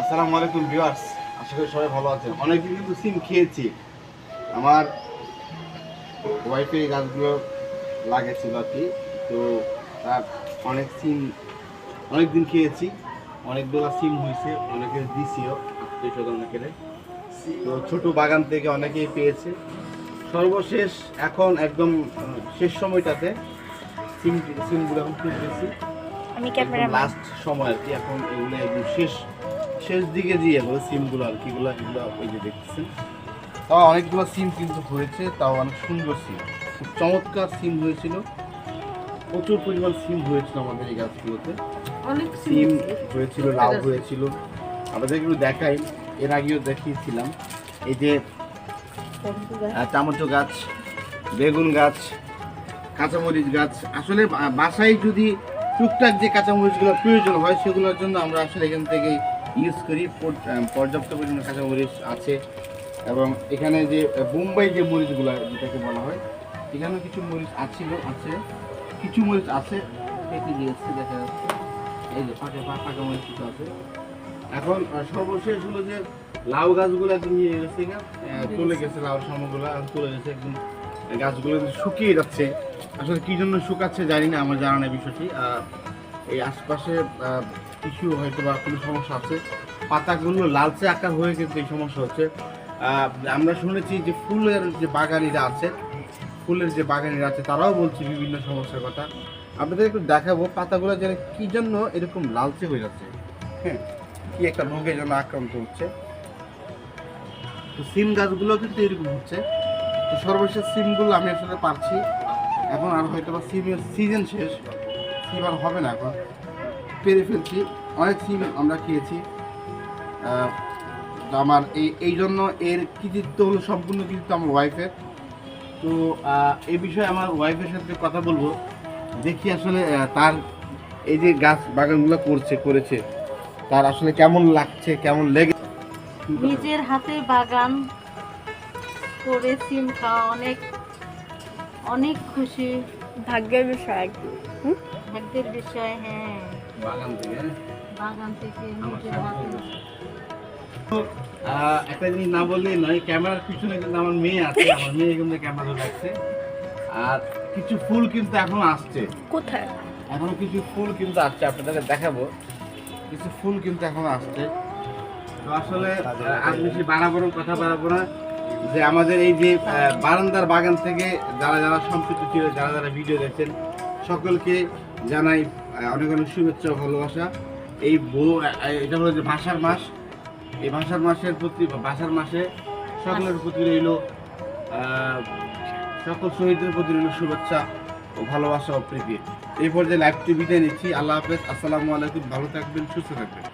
আসসালামু আলাইকুম ভিউয়ার্স, আশা করি সবাই ভালো আছেন। অনেকদিন কিন্তু সিম খেয়েছি। আমার ওয়াইফে এই গাছগুলো লাগিয়েছিল আর কি। তো তার অনেক সিম অনেকদিন খেয়েছি, অনেকগুলো সিম হয়েছে, অনেকে দিছিও, আত্মীয় স্বজন অনেকের। তো ছোট বাগান থেকে অনেকেই পেয়েছে। সর্বশেষ এখন একদম শেষ সময়টাতে সিমগুলো এখন তুলতেছি। আমি ক্যামেরা লাস্ট সময় আর কি, এখন এগুলো একদম শেষ শেষ দিকে দিয়ে এগুলো সিমগুলো আর কি, এগুলো ওই যে দেখতেছেন। তাও অনেকগুলো সিম কিন্তু হয়েছে, তাও অনেক সুন্দর সিম, খুব চমৎকার সিম হয়েছিল। প্রচুর পরিমাণ সিম হয়েছিল আমাদের এই গাছগুলোতে। অনেক সিম হয়েছিল, লাউ হয়েছিল। আপনাদের একটু দেখাই, এর আগেও দেখিয়েছিলাম। এই যে টমেটো গাছ, বেগুন গাছ, কাঁচামরিচ গাছ। আসলে বাসায় যদি টুকটাক যে কাঁচামরিচগুলো প্রয়োজন হয় সেগুলোর জন্য আমরা আসলে এখান থেকে ইউজ করি। পর্যাপ্ত পরিমাণে কাঁচামরিচ আছে। এবং এখানে যে বোম্বাই যে মরিচগুলো যেটাকে বলা হয়, এখানেও কিছু মরিচ আছে, কিছু মরিচ আছে, পেকে গিয়েছে দেখা যাচ্ছে। এই যে পাকা মরিচ কিছু আছে। এখন সর্বশেষ হলো যে লাউ গাছগুলো একদম নিয়ে গেছে, চলে গেছে, লাউ সামগুলো চলে গেছে একদম। গাছগুলো শুকিয়ে যাচ্ছে। আসলে কি জন্য শুকাচ্ছে জানি না, আমার জানা নেই বিষয়টি। এই আশপাশে কিছু হয়তো বা কোনো সমস্যা আছে, পাতাগুলো লালচে আকার হয়ে কিন্তু এই সমস্যা হচ্ছে। আমরা শুনেছি যে ফুলের যে বাগানিরা আছে, তারাও বলছে বিভিন্ন সমস্যার কথা। আপনাদের একটু দেখাবো পাতাগুলো যেন কি জন্য এরকম লালচে হয়ে যাচ্ছে। হ্যাঁ, কি একটা রোগে যেন আক্রান্ত হচ্ছে। তো সিম গাছগুলো কিন্তু এরকম হচ্ছে। তো সর্বশেষ সিমগুলো আমি আসলে পারছি। এখন আর হয়তো বা সিমের সিজন শেষ, সিম আর হবে না, এখন পেরে ফেলছি। অনেক সিম আমরা খেয়েছি। তো আমার এই জন্য এর কৃতিত্ব হলো, সম্পূর্ণ কৃতিত্ব আমার ওয়াইফের। তো এই বিষয়ে আমার ওয়াইফের সাথে কথা বলবো, দেখি আসলে তার এই যে গাছ বাগানগুলো করেছে তার আসলে কেমন লাগছে, কেমন লেগে। নিজের হাতে বাগান করে সিম খাওয়া অনেক অনেক খুশি, ভাগ্যের বিষয়। ভাগ্যের বিষয়। হ্যাঁ, বাগান থেকে বাগান থেকে নিজের হাতে। একটা জিনিস না বললেই নয়, ক্যামেরার পিছনে কিন্তু আমার মেয়ে আছে, আমার মেয়ে কিন্তু ক্যামেরা রাখছে। আর কিছু ফুল কিন্তু এখন আসছে, কোথায়? এখনো কিছু ফুল কিন্তু আসছে, আপনাদেরকে দেখাবো। কিছু ফুল কিন্তু এখন আসছে। তো আসলে আর বেশি কথা বাড়াবো না। যে আমাদের এই যে বারান্দার বাগান থেকে যারা যারা সম্পৃক্ত ছিল, যারা যারা ভিডিও দেখছেন, সকলকে জানাই অনেক অনেক শুভেচ্ছা ও ভালোবাসা। এটা হলো যে ভাষার মাস। এই ভাষার মাসে সকলের প্রতি রইল, সকল শহীদদের প্রতি রইল শুভেচ্ছা ও ভালোবাসা ও প্রীতি। এই পর্যায়ে লাইভটি বিদায় নিচ্ছি। আল্লাহ হাফেজ, আসসালামু আলাইকুম। ভালো থাকবেন, সুস্থ থাকবেন।